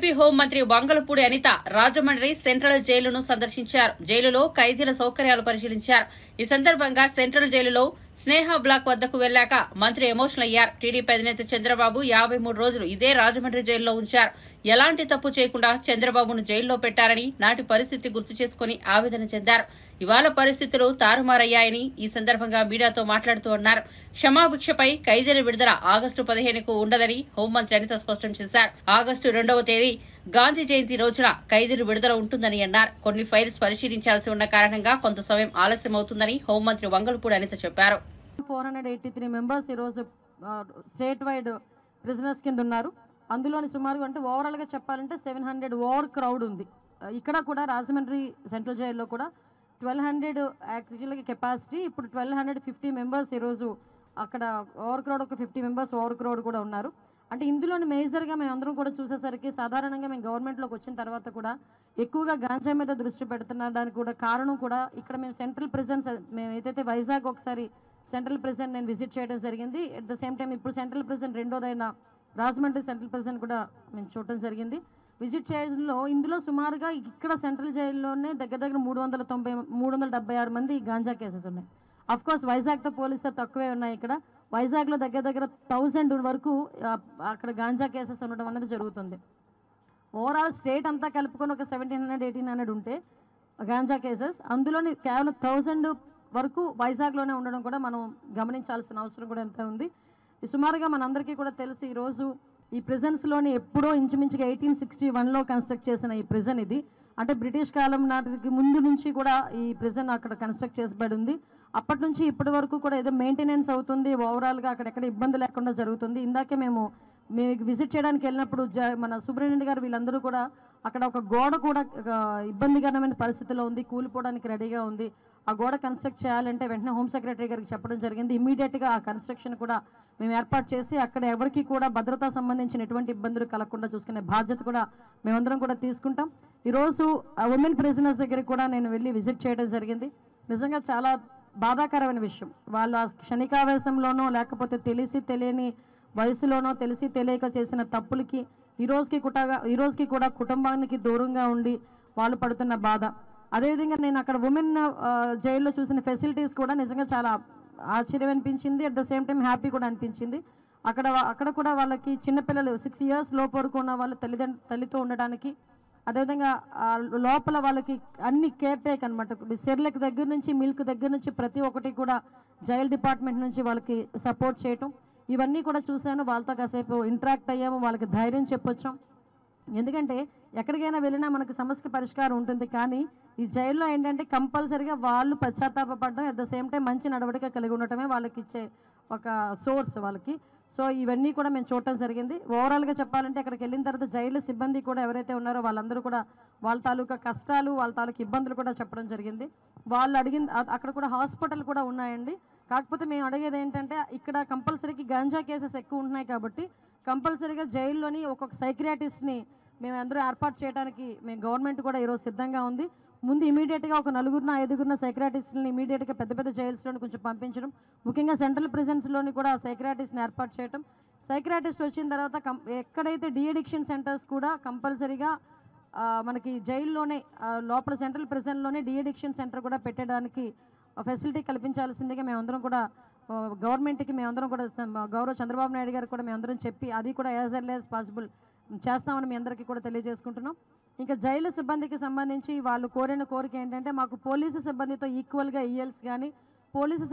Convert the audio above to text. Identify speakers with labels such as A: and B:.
A: AP హోంమంత్రి Vangalapudi Anitha Rajahmundry central జైలును సందర్శించారు. జైలులో ఖైదీల సౌకర్యాలు పరిశీలించారు. ఈ సందర్భంగా సెంట్రల్ జైలులో స్నేహ బ్లాక్ వద్దకు వెళ్లాక మంత్రి ఎమోషనల్ అయ్యారు. టీడీపీ అధినేత చంద్రబాబు 53 రోజులు ఇదే రాజమండ్రి జైలులో ఉంచారు. ఎలాంటి తప్పు చేయకుండా చంద్రబాబును జైల్లో పెట్టారని నాటి పరిస్థితి గుర్తు చేసుకుని ఆవేదన చెందారు. ఇవాళ పరిస్థితులు తారుమారయ్యాయని ఈ సందర్భంగా మీడియాతో మాట్లాడుతూ అన్నారు. క్షమాభిక్షపై ఖైదీల విడుదల ఆగస్టు 15కు ఉండదని హోంమంత్రి అనిత స్పష్టం చేశారు. ఆగస్టు 2వ తేదీ గాంధీ జయంతి రోజున ఖైదీలు విడుదల ఉంటుందని అన్నారు. కొన్ని ఫైల్స్ పరిశీలించాల్సి ఉన్న కారణంగా కొంత సమయం ఆలస్యమవుతుందని హోంమంత్రి వంగలపూడి అనిత చెప్పారు.
B: 483 మెంబర్స్ ఈరోజు స్టేట్ వైడ్ ప్రిజనర్స్ కింద ఉన్నారు. అందులోని సుమారుగా అంటే ఓవరాల్ గా చెప్పాలంటే 700 ఓవర్ క్రౌడ్ ఉంది. ఇక్కడ కూడా రాజమండ్రి సెంట్రల్ జైల్లో కూడా 1200 యాక్చువల్గా కెపాసిటీ, ఇప్పుడు 1250 మెంబర్స్ ఈరోజు అక్కడ ఓవర్ క్రౌడ్ ఒక 50 మెంబర్స్ ఓవర్ క్రౌడ్ కూడా ఉన్నారు. అంటే ఇందులోని మేజర్గా మేము అందరం కూడా చూసేసరికి సాధారణంగా మేము గవర్నమెంట్లోకి వచ్చిన తర్వాత కూడా ఎక్కువగా గాంజా మీద దృష్టి పెడుతున్నడానికి కూడా కారణం కూడా ఇక్కడ మేము సెంట్రల్ ప్రిజన్స్ మేము ఏదైతే వైజాగ్ ఒకసారి సెంట్రల్ ప్రిజన్ నేను విజిట్ చేయడం జరిగింది. అట్ ద సేమ్ టైం ఇప్పుడు సెంట్రల్ ప్రిజన్ రెండోదైన రాజమండ్రి సెంట్రల్ ప్రిజన్ కూడా మేము చూడటం జరిగింది. విజిట్ చేయడంలో ఇందులో సుమారుగా ఇక్కడ సెంట్రల్ జైల్లోనే దగ్గర 376 మంది గాంజా కేసెస్ ఉన్నాయి. అఫ్ కోర్స్ వైజాగ్తో పోలిస్తే తక్కువే ఉన్నాయి. ఇక్కడ వైజాగ్లో దగ్గర 1000 వరకు అక్కడ గాంజా కేసెస్ ఉండడం అనేది జరుగుతుంది. ఓవరాల్ స్టేట్ అంతా కలుపుకొని ఒక 1700-1800 ఉంటే గాంజా కేసెస్, అందులోని కేవలం 1000 వరకు వైజాగ్లోనే ఉండడం కూడా మనం గమనించాల్సిన అవసరం కూడా ఎంత ఉంది. సుమారుగా మనందరికీ కూడా తెలుసు, ఈరోజు ఈ ప్రిజన్స్లోని ఎప్పుడో ఇంచుమించుగా 1861లో కన్స్ట్రక్ట్ చేసిన ఈ ప్రిజన్ ఇది. అంటే బ్రిటిష్ కాలం నాటికి ముందు నుంచి కూడా ఈ ప్రిజన్ అక్కడ కన్స్ట్రక్ట్ చేసబడి ఉంది. అప్పటి నుంచి ఇప్పటి వరకు కూడా ఏదో మెయింటెనెన్స్ అవుతుంది, ఓవరాల్గా అక్కడెక్కడ ఇబ్బంది లేకుండా జరుగుతుంది. ఇందాకే మేము విజిట్ చేయడానికి వెళ్ళినప్పుడు మన సూపరింటెండెంట్ గారు వీళ్ళందరూ కూడా అక్కడ ఒక గోడ కూడా ఇబ్బందికరమైన పరిస్థితిలో ఉంది, కూలిపోవడానికి రెడీగా ఉంది. ఆ గోడ కన్స్ట్రక్ట్ చేయాలంటే వెంటనే హోమ్ సెక్రటరీ గారికి చెప్పడం జరిగింది. ఇమ్మీడియట్గా ఆ కన్స్ట్రక్షన్ కూడా మేము ఏర్పాటు చేసి అక్కడ ఎవరికి కూడా భద్రతా సంబంధించిన ఎటువంటి ఇబ్బందులు కలగకుండా చూసుకునే బాధ్యత కూడా మేమందరం కూడా తీసుకుంటాం. ఈరోజు ఉమెన్ ప్రిజనర్స్ దగ్గరికి కూడా నేను వెళ్ళి విజిట్ చేయడం జరిగింది. నిజంగా చాలా బాధాకరమైన విషయం. వాళ్ళ క్షణికావేశంలోనో లేకపోతే తెలిసి తెలియని వయసులోనో తెలిసి తెలియక చేసిన తప్పులకి ఈ రోజుకి కూడా కుటుంబానికి దూరంగా ఉండి వాళ్ళు పడుతున్న బాధ. అదేవిధంగా నేను అక్కడ ఉమెన్ జైల్లో చూసిన ఫెసిలిటీస్ కూడా నిజంగా చాలా ఆశ్చర్యం అనిపించింది. At the same time happy కూడా అనిపించింది. అక్కడ కూడా వాళ్ళకి చిన్నపిల్లలు 6 ఇయర్స్ లోపు వరకు ఉన్న వాళ్ళు తల్లితో ఉండడానికి, అదేవిధంగా లోపల వాళ్ళకి అన్ని కేర్ టేక్ అనమాట, సెర్లెక్ దగ్గర నుంచి మిల్క్ దగ్గర నుంచి ప్రతి ఒక్కటి కూడా జైల్ డిపార్ట్మెంట్ నుంచి వాళ్ళకి సపోర్ట్ చేయటం, ఇవన్నీ కూడా చూశాను. వాళ్ళతో కాసేపు ఇంటరాక్ట్ అయ్యాము, వాళ్ళకి ధైర్యం చెప్పొచ్చాం. ఎందుకంటే ఎక్కడికైనా వెళ్ళినా మనకి సమస్యకి పరిష్కారం ఉంటుంది, కానీ ఈ జైల్లో ఏంటంటే కంపల్సరీగా వాళ్ళు పశ్చాత్తాపడడం, అట్ ద సేమ్ టైం మంచి నడవడిక కలిగి ఉండటమే వాళ్ళకి ఇచ్చే ఒక సోర్స్ వాళ్ళకి. సో ఇవన్నీ కూడా మేము చూడటం జరిగింది. ఓవరాల్గా చెప్పాలంటే అక్కడికి వెళ్ళిన తర్వాత జైలు సిబ్బంది కూడా ఎవరైతే ఉన్నారో వాళ్ళందరూ కూడా వాళ్ళ తాలూకా కష్టాలు, వాళ్ళ తాలూకా ఇబ్బందులు కూడా చెప్పడం జరిగింది. వాళ్ళు అడిగిన అక్కడ కూడా హాస్పిటల్ కూడా ఉన్నాయండి. కాకపోతే మేము అడిగేది ఏంటంటే ఇక్కడ కంపల్సరీకి గాంజా కేసెస్ ఎక్కువ ఉంటున్నాయి కాబట్టి కంపల్సరీగా జైల్లోని ఒక్కొక్క సైక్రియాటిస్ట్ని మేము అందరూ ఏర్పాటు చేయడానికి మేము గవర్నమెంట్ కూడా ఈరోజు సిద్ధంగా ఉంది. ముందు ఇమీడియట్గా ఒక 4-5 సైక్రియాటిస్ట్ని ఇమీడియట్గా పెద్ద జైల్స్లోని కొంచెం పంపించడం, ముఖ్యంగా సెంట్రల్ ప్రిజన్స్లోని కూడా సైక్రియాటిస్ట్ని ఏర్పాటు చేయడం. సైక్రియాటిస్ట్ వచ్చిన తర్వాత ఎక్కడైతే డీఅడిక్షన్ సెంటర్స్ కూడా కంపల్సరీగా మనకి జైల్లోనే లోపల సెంట్రల్ ప్రిజన్లోనే డీఅడిక్షన్ సెంటర్ కూడా పెట్టడానికి ఫెసిలిటీ కల్పించాల్సిందిగా మేమందరం కూడా గవర్నమెంట్కి మేమందరం కూడా గౌరవ చంద్రబాబు నాయుడు గారికి కూడా మేమందరం చెప్పి అది కూడా యాజ్ ఎర్లీ యాజ్ పాసిబుల్ చేస్తామని మీ అందరికీ కూడా తెలియజేసుకుంటున్నాం. ఇంకా జైలు సిబ్బందికి సంబంధించి వాళ్ళు కోరిన కోరిక ఏంటంటే మాకు పోలీసు సిబ్బందితో ఈక్వల్గా ఈఎల్స్ కానీ పోలీసు